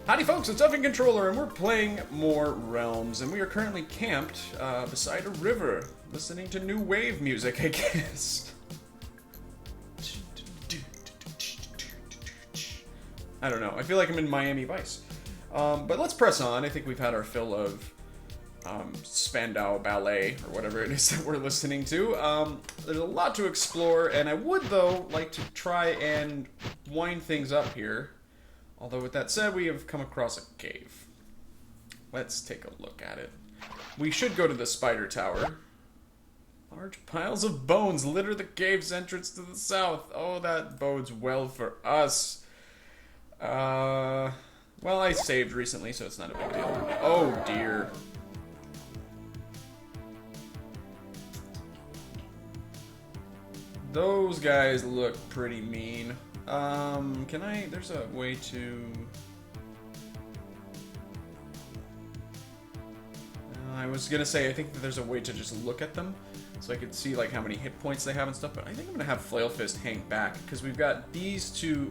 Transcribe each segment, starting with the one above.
Howdy folks, it's Effing Controller, and we're playing more Realms, and we are currently camped beside a river, listening to new wave music, I guess. I don't know, I feel like I'm in Miami Vice. But let's press on. I think we've had our fill of Spandau Ballet, or whatever it is that we're listening to. There's a lot to explore, and I would, though, like to try and wind things up here. Although, with that said, we have come across a cave. Let's take a look at it. We should go to the spider tower. Large piles of bones litter the cave's entrance to the south. Oh, that bodes well for us. Well, I saved recently, so it's not a big deal. Oh, dear. Those guys look pretty mean. Can I... There's a way to... I was gonna say, I think that there's a way to just look at them, so I could see, like, how many hit points they have and stuff, but I think I'm gonna have Flail Fist hang back, because we've got these two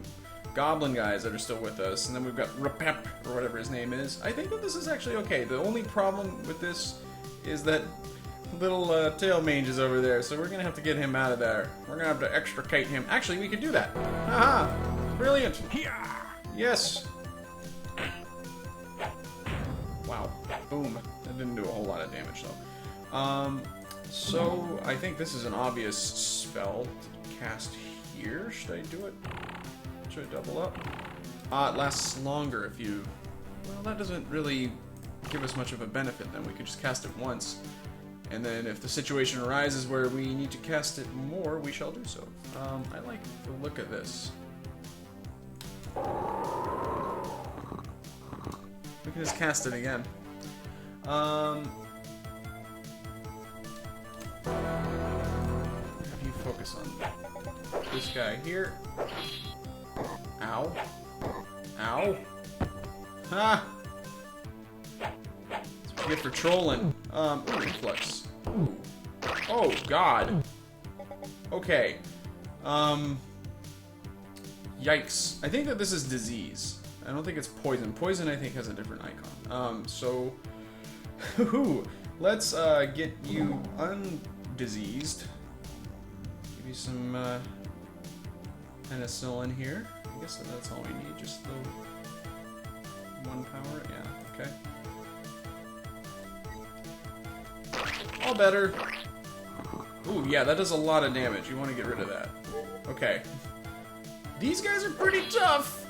goblin guys that are still with us, and then we've got Rapep, or whatever his name is. I think that this is actually okay. The only problem with this is that little tail mange is over there, so we're gonna have to get him out of there. We're gonna have to extricate him. Actually, we could do that. Haha! Brilliant! Yes! Wow. Boom. That didn't do a whole lot of damage, though. So, I think this is an obvious spell to cast here. Should I do it? Should I double up? It lasts longer if you... Well, that doesn't really give us much of a benefit, then. We could just cast it once. And then if the situation arises where we need to cast it more, we shall do so. I like the look of this. We can just cast it again. Have you focus on this guy here. Ow. Ow. Ha! That's what you get for trolling. Influx. Oh, God. Okay. Yikes. I think that this is disease. I don't think it's poison. Poison, I think, has a different icon. So... let's, get you undiseased. Give you some, penicillin here. I guess that's all we need. Just the one power? Yeah, okay. All better. Ooh, yeah, that does a lot of damage. You want to get rid of that. Okay. These guys are pretty tough.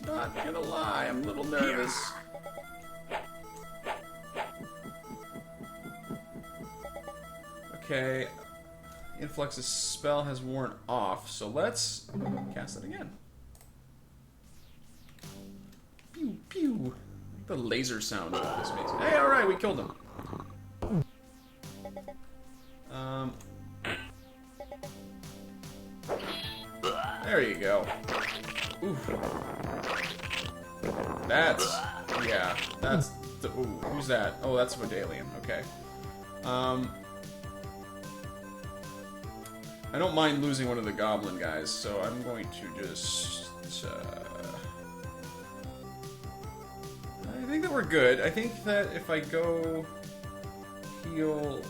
Not gonna lie, I'm a little nervous. Okay. Influx's spell has worn off, so let's cast it again. Pew, pew. The laser sound of this makes. Hey, alright, we killed him. There you go. Oof. That's... Yeah, that's... The, ooh, who's that? Oh, that's Vodalian. Okay. I don't mind losing one of the goblin guys, so I'm going to just... I think that we're good. I think that if I go... heal...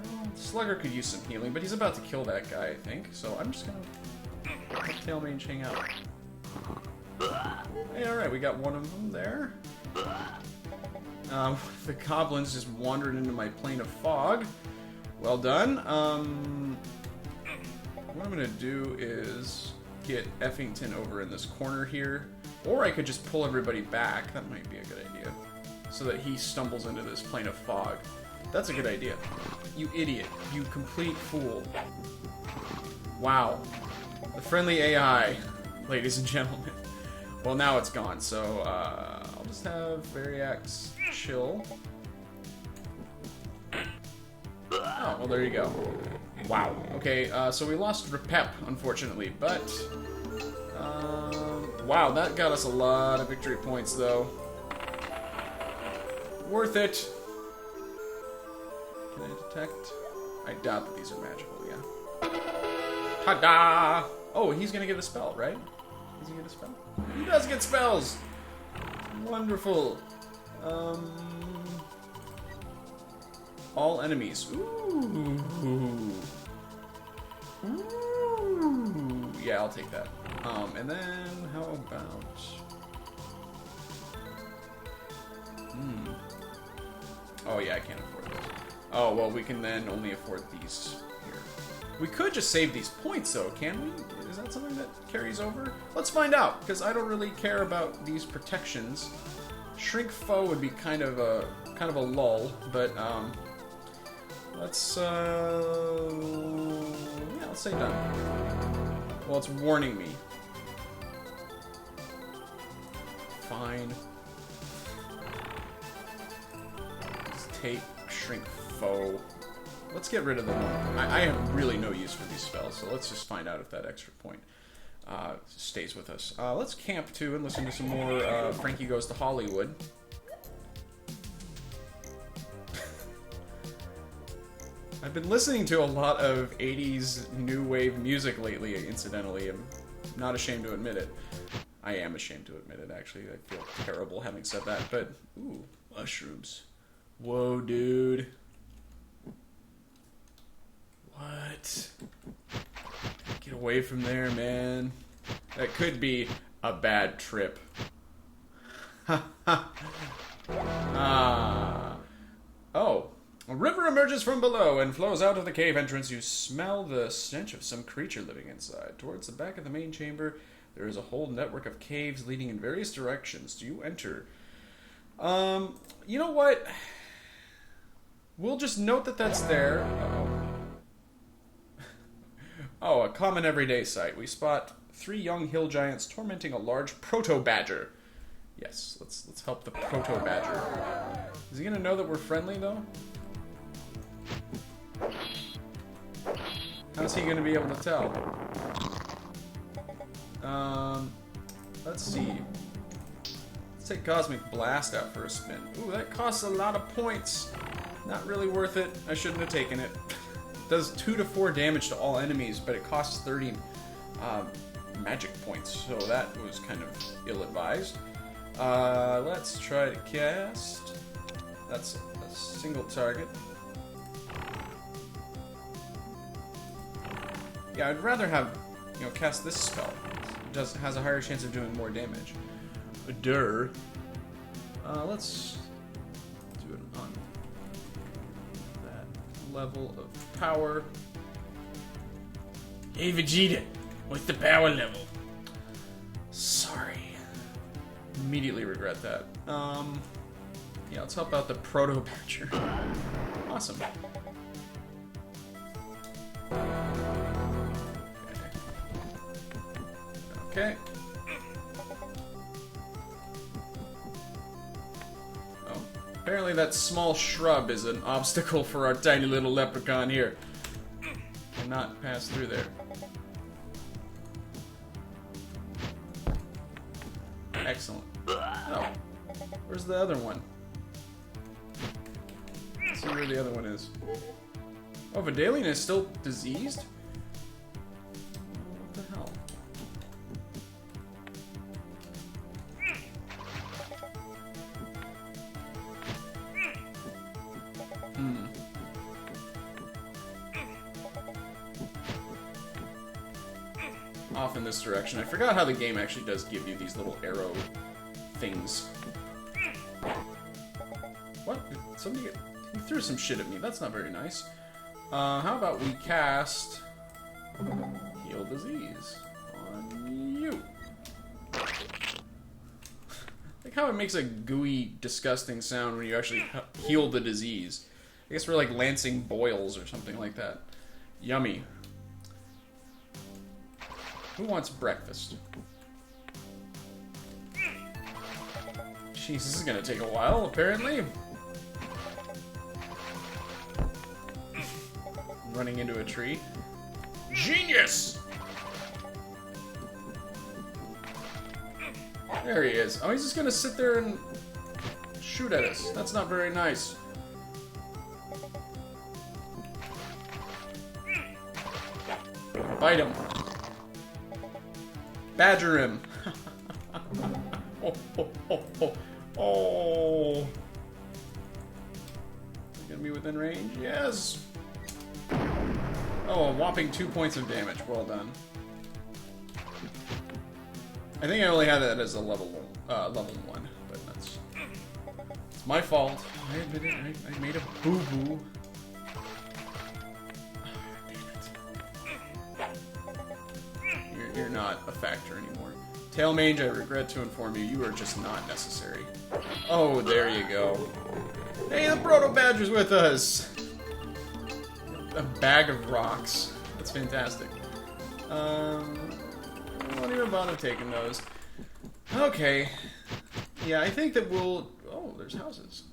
Well, Slugger could use some healing, but he's about to kill that guy, I think. So I'm just gonna... let Tail Mange hang out. Hey, alright, we got one of them there. The goblins just wandered into my plane of fog. Well done. What I'm gonna do is get Effington over in this corner here. Or I could just pull everybody back. That might be a good idea. So that he stumbles into this plane of fog. That's a good idea. You idiot. You complete fool. Wow. The friendly AI, ladies and gentlemen. Well, now it's gone, so I'll just have Variax chill. Oh, well, there you go. Wow. Okay, so we lost Rapep, unfortunately, but... wow, that got us a lot of victory points, though. Worth it. Can I detect? I doubt that these are magical, yeah. Ta-da! Oh, he's gonna get a spell, right? Does he get a spell? He does get spells! Wonderful. All enemies. Ooh. Ooh. Yeah, I'll take that. And then how about... Oh yeah, I can't afford those. Oh, well, we can then only afford these here. We could just save these points, though, can we? Is that something that carries over? Let's find out, because I don't really care about these protections. Shrink foe would be kind of a lull, but let's let's say done. Well, it's warning me. Fine. Let's take shrink foe. Let's get rid of them. I have really no use for these spells, so let's just find out if that extra point stays with us. Let's camp too and listen to some more Frankie Goes to Hollywood. I've been listening to a lot of 80s new wave music lately, incidentally. I'm not ashamed to admit it. I am ashamed to admit it, actually. I feel terrible having said that, but... Ooh, mushrooms. Whoa, dude. What? Get away from there, man. That could be a bad trip. Oh. A river emerges from below and flows out of the cave entrance. You smell the stench of some creature living inside. Towards the back of the main chamber, there is a whole network of caves leading in various directions. Do you enter? You know what? We'll just note that that's there. Uh-oh. Oh, a common everyday sight. We spot 3 young hill giants tormenting a large protobadger. Yes, let's help the protobadger. Is he gonna know that we're friendly, though? How's he gonna be able to tell? Let's see. Let's take Cosmic Blast out for a spin. Ooh, that costs a lot of points. Not really worth it. I shouldn't have taken it. Does 2 to 4 damage to all enemies, but it costs 30 magic points, so that was kind of ill-advised. Let's try to cast. That's a single target. Yeah, I'd rather have, cast this spell. It has a higher chance of doing more damage. Let's do it on that level of power. Hey Vegeta, what's the power level? Sorry. Immediately regret that. Yeah, let's help out the protobadger. Awesome. Okay. Oh, apparently that small shrub is an obstacle for our tiny little leprechaun here. Cannot pass through there. Excellent. Oh, where's the other one? Let's see where the other one is. Oh, Vidalian is still diseased? What the hell? Off in this direction. I forgot how the game actually does give you these little arrow things. What? Somebody he threw some shit at me. That's not very nice. How about we cast Heal Disease on you? Like how it makes a gooey, disgusting sound when you actually heal the disease. I guess we're like lancing boils or something like that. Yummy. Who wants breakfast? Jeez, this is gonna take a while, apparently. Running into a tree. Genius! There he is. Oh, he's just gonna sit there and shoot at us. That's not very nice. Bite him. Badger him. Oh. Gonna be within range? Yes! Oh, a whopping 2 points of damage. Well done. I think I only had that as a level 1, but it's my fault. I admit it. I made a boo-boo. You're not a factor anymore. Tailmage, I regret to inform you, you are just not necessary. Oh, there you go. Hey, the protobadger's with us! A bag of rocks. That's fantastic. I won't even bother taking those. Okay. Yeah, I think that we'll... Oh, there's houses.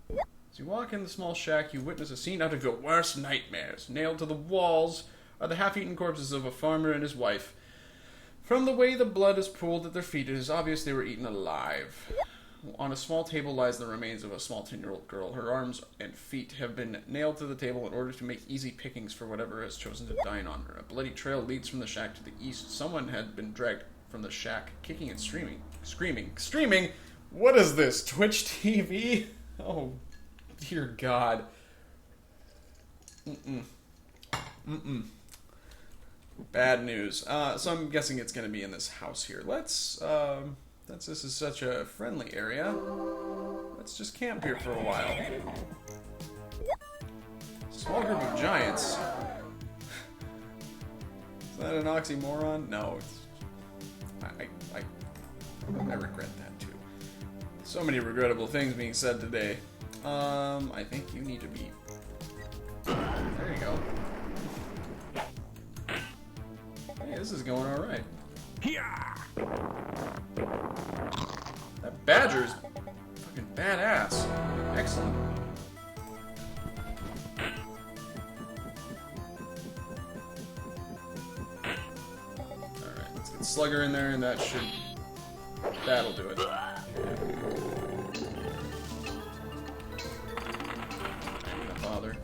As you walk in the small shack, you witness a scene out of your worst nightmares. Nailed to the walls are the half-eaten corpses of a farmer and his wife. From the way the blood is pooled at their feet, it is obvious they were eaten alive. On a small table lies the remains of a small 10-year-old girl. Her arms and feet have been nailed to the table in order to make easy pickings for whatever has chosen to dine on her. A bloody trail leads from the shack to the east. Someone had been dragged from the shack, kicking and screaming. What is this, Twitch TV? Oh, dear God. Bad news. So I'm guessing it's going to be in this house here. Let's, since this is such a friendly area, let's just camp here for a while. Small group of giants. Is that an oxymoron? No. I regret that too. So many regrettable things being said today. I think you need to be... There you go. Hey, this is going alright. That badger's fucking badass. Excellent. Alright, let's get Slugger in there and that'll do it. I'm gonna bother.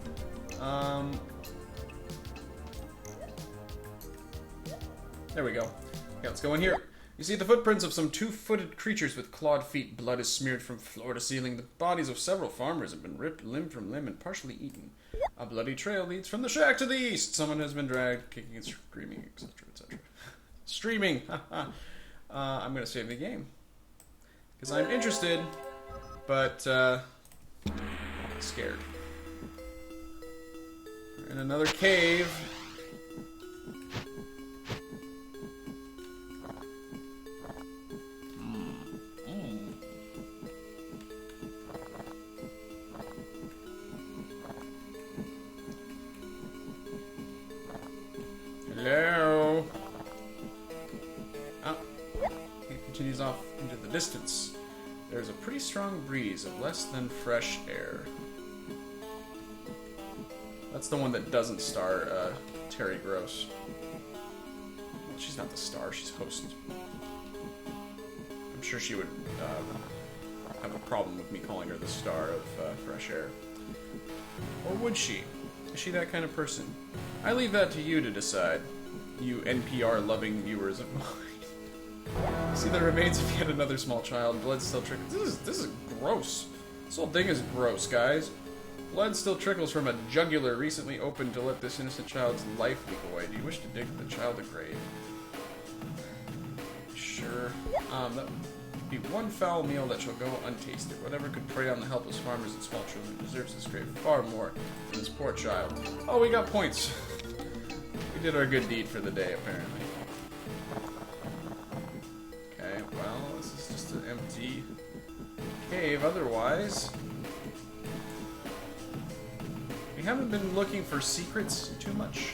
There we go. Okay, let's go in here. You see the footprints of some two-footed creatures with clawed feet. Blood is smeared from floor to ceiling. The bodies of several farmers have been ripped limb from limb and partially eaten. A bloody trail leads from the shack to the east. Someone has been dragged, kicking and screaming, etc., etc. Streaming! I'm gonna save the game. Because I'm interested, but, scared. We're in another cave. Hello? Oh. It continues off into the distance. There's a pretty strong breeze of less than fresh air. That's the one that doesn't star Terry Gross. Well, she's not the star, she's host. I'm sure she would have a problem with me calling her the star of Fresh Air. Or would she? Is she that kind of person? I leave that to you to decide, you NPR-loving viewers of mine. See the remains of yet another small child. Blood still trickles. This is gross. This whole thing is gross, guys. Blood still trickles from a jugular recently opened to let this innocent child's life leak away. Do you wish to dig the child a grave? Sure. That would be one foul meal that shall go untasted. Whatever could prey on the helpless farmers and small children deserves this grave far more than this poor child. Oh, we got points. We did our good deed for the day, apparently. Okay, well, this is just an empty cave otherwise. We haven't been looking for secrets too much.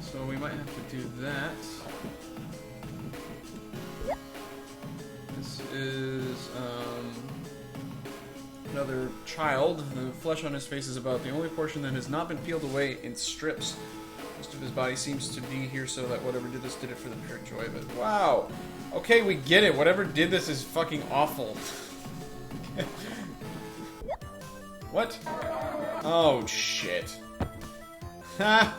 So we might have to do that. This is, another child. The flesh on his face is about the only portion that has not been peeled away in strips. Most of his body seems to be here so that whatever did this did it for the pure joy of it. Wow! Okay, we get it. Whatever did this is fucking awful. What? Oh, shit. Ha!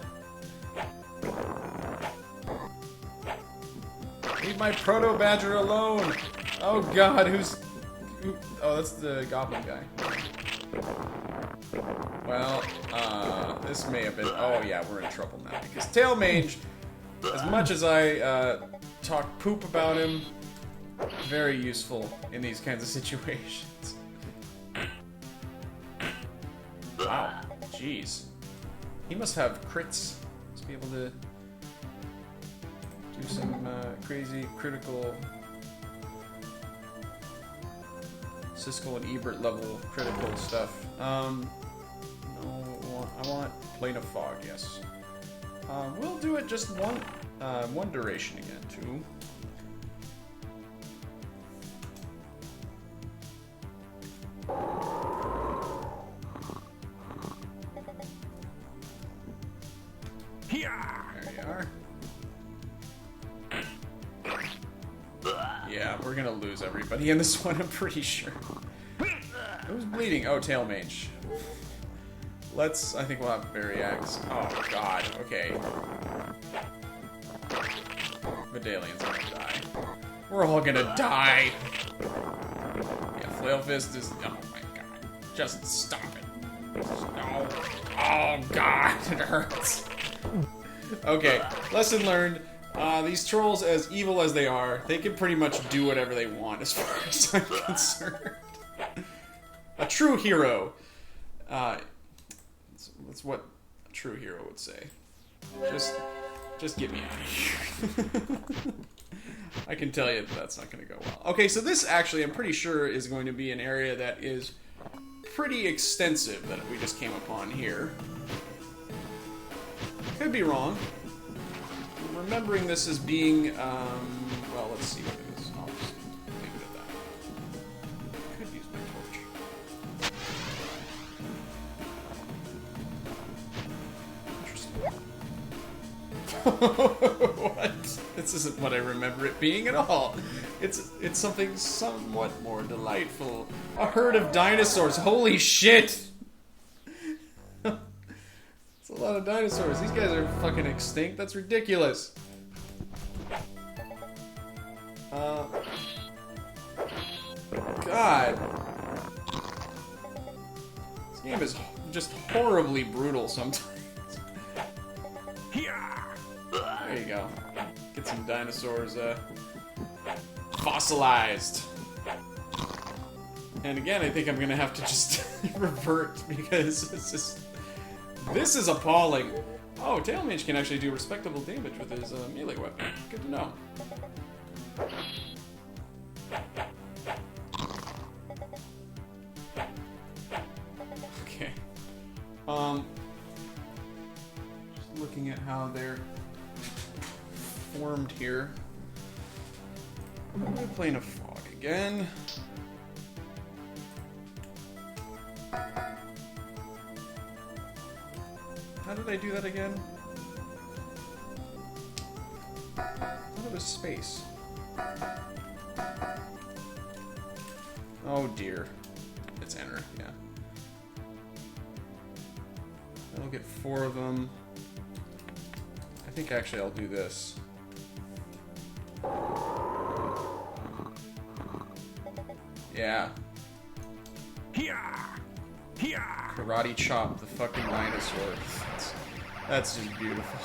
Leave my protobadger alone! Oh god, oh, that's the goblin guy. Well, this may have been... Oh yeah, we're in trouble now, because Tailmange, as much as I talk poop about him, very useful in these kinds of situations. Wow, jeez. He must have crits. Must be able to do some crazy critical Siskel and Ebert level critical stuff. No, I want plane of fog, yes. We'll do it just one duration again, too. There you are. Yeah, we're gonna lose everybody in this one, I'm pretty sure. Who's bleeding? Oh, Tailmange. I think we'll have Berry Axe. Oh, God, okay. Medallion's gonna die. We're all gonna die! Yeah, Flail Fist is... Oh my god. Just stop it. No. Oh, God, it hurts. Okay, lesson learned. These trolls, as evil as they are, they can pretty much do whatever they want as far as I'm concerned. A true hero. That's what a true hero would say. Just get me out of here. I can tell you that's not going to go well. Okay, so this actually, I'm pretty sure, is going to be an area that is pretty extensive that we just came upon here. Could be wrong. Remembering this as being, well, let's see what it is. I'll just leave it at that. Could use my torch. Interesting. What? This isn't what I remember it being at all. It's something somewhat more delightful. A herd of dinosaurs. Holy shit! A lot of dinosaurs. These guys are fucking extinct. That's ridiculous. God. This game is just horribly brutal sometimes. There you go. Get some dinosaurs, fossilized. And again, I think I'm gonna have to just revert because this is appalling. Oh, Tailmange can actually do respectable damage with his melee weapon. Good to know. Okay. Just looking at how they're formed here. I'm playing a fog again. How did I do that again? I thought it was space. Oh dear. It's enter, yeah. I'll get 4 of them. I think actually I'll do this. Yeah. Karate chop the fucking dinosaur. That's just beautiful.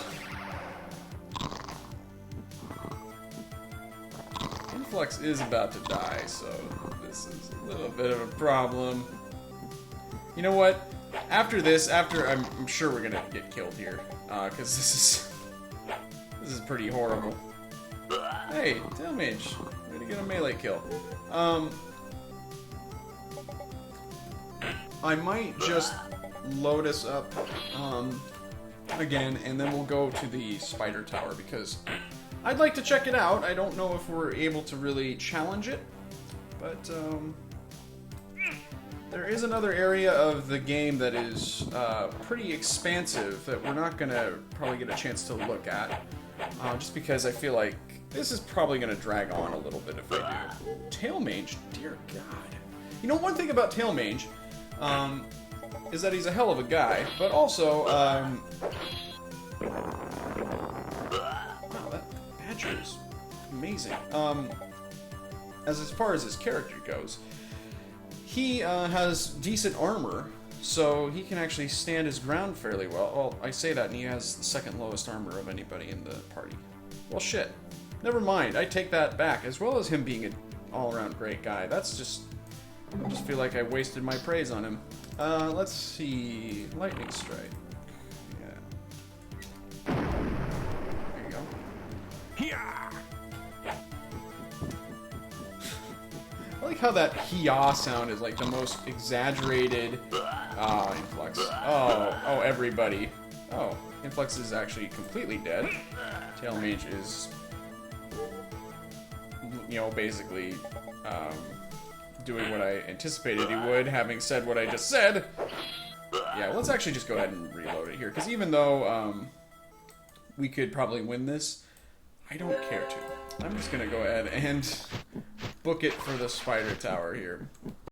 Influx is about to die, so this is a little bit of a problem. You know what? After this, I'm sure we're gonna get killed here, because this is pretty horrible. Hey, Tailmange, way to get a melee kill. I might just load us up again, and then we'll go to the spider tower, because I'd like to check it out. I don't know if we're able to really challenge it, but there is another area of the game that is pretty expansive that we're not going to probably get a chance to look at, just because I feel like this is probably going to drag on a little bit if I do. Tailmange, dear God. You know, one thing about Tailmange is that he's a hell of a guy, but also, wow, that badger is amazing. As far as his character goes, he has decent armor, so he can actually stand his ground fairly well. Well, I say that, and he has the second lowest armor of anybody in the party. Well, shit. Never mind. I take that back. As well as him being an all-around great guy. That's just... I just feel like I wasted my praise on him. Let's see... Lightning Strike. Yeah. There you go. I like how that "hiya" sound is like the most exaggerated Influx. Oh, everybody. Oh, Influx is actually completely dead. Tail Mage is, you know, basically doing what I anticipated he would, having said what I just said. Yeah, let's actually just go ahead and reload it here, because even though we could probably win this, I don't care to. I'm just gonna go ahead and book it for the spider tower here.